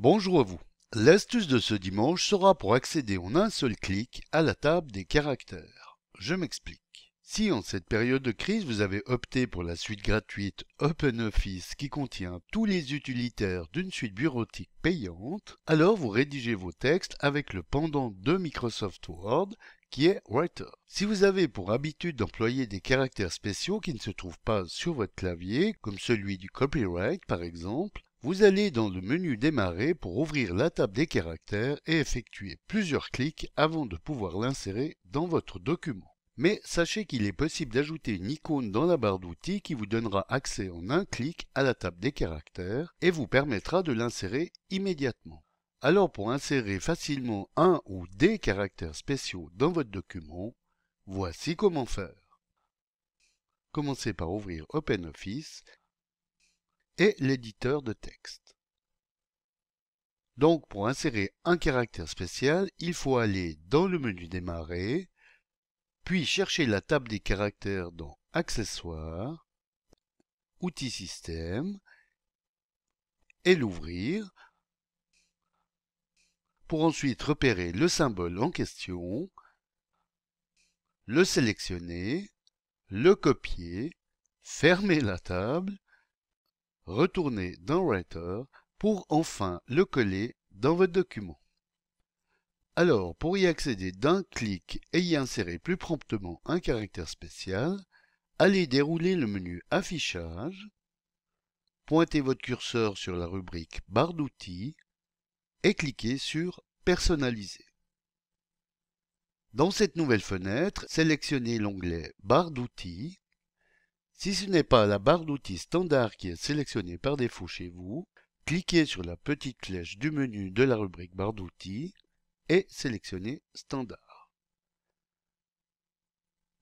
Bonjour à vous. L'astuce de ce dimanche sera pour accéder en un seul clic à la table des caractères. Je m'explique. Si en cette période de crise vous avez opté pour la suite gratuite OpenOffice qui contient tous les utilitaires d'une suite bureautique payante, alors vous rédigez vos textes avec le pendant de Microsoft Word qui est Writer. Si vous avez pour habitude d'employer des caractères spéciaux qui ne se trouvent pas sur votre clavier, comme celui du copyright par exemple, vous allez dans le menu Démarrer pour ouvrir la table des caractères et effectuer plusieurs clics avant de pouvoir l'insérer dans votre document. Mais sachez qu'il est possible d'ajouter une icône dans la barre d'outils qui vous donnera accès en un clic à la table des caractères et vous permettra de l'insérer immédiatement. Alors pour insérer facilement un ou des caractères spéciaux dans votre document, voici comment faire. Commencez par ouvrir OpenOffice et l'éditeur de texte. Donc pour insérer un caractère spécial, il faut aller dans le menu Démarrer, puis chercher la table des caractères dans Accessoires, Outils Système, et l'ouvrir, pour ensuite repérer le symbole en question, le sélectionner, le copier, fermer la table, retourner dans Writer pour enfin le coller dans votre document. Alors, pour y accéder d'un clic et y insérer plus promptement un caractère spécial, allez dérouler le menu Affichage, pointez votre curseur sur la rubrique Barre d'outils et cliquez sur Personnaliser. Dans cette nouvelle fenêtre, sélectionnez l'onglet Barre d'outils. Si ce n'est pas la barre d'outils standard qui est sélectionnée par défaut chez vous, cliquez sur la petite flèche du menu de la rubrique Barre d'outils et sélectionnez Standard.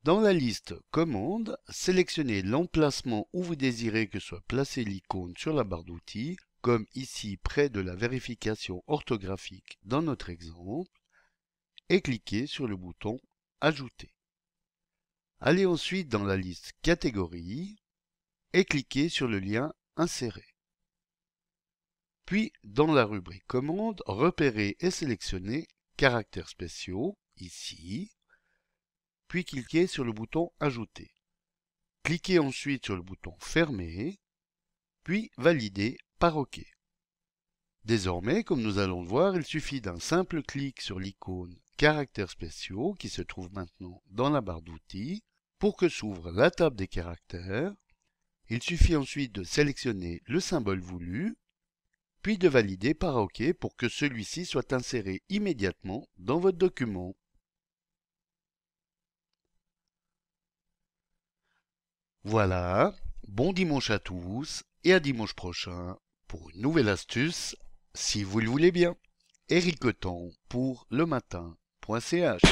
Dans la liste Commandes, sélectionnez l'emplacement où vous désirez que soit placée l'icône sur la barre d'outils, comme ici près de la vérification orthographique dans notre exemple, et cliquez sur le bouton Ajouter. Allez ensuite dans la liste Catégories et cliquez sur le lien Insérer. Puis, dans la rubrique Commandes, repérez et sélectionnez Caractères spéciaux, ici, puis cliquez sur le bouton Ajouter. Cliquez ensuite sur le bouton Fermer, puis Valider par OK. Désormais, comme nous allons le voir, il suffit d'un simple clic sur l'icône Caractères spéciaux qui se trouve maintenant dans la barre d'outils pour que s'ouvre la table des caractères. Il suffit ensuite de sélectionner le symbole voulu, puis de valider par OK pour que celui-ci soit inséré immédiatement dans votre document. Voilà, bon dimanche à tous et à dimanche prochain pour une nouvelle astuce, si vous le voulez bien. Éric Coton pour lematin.ch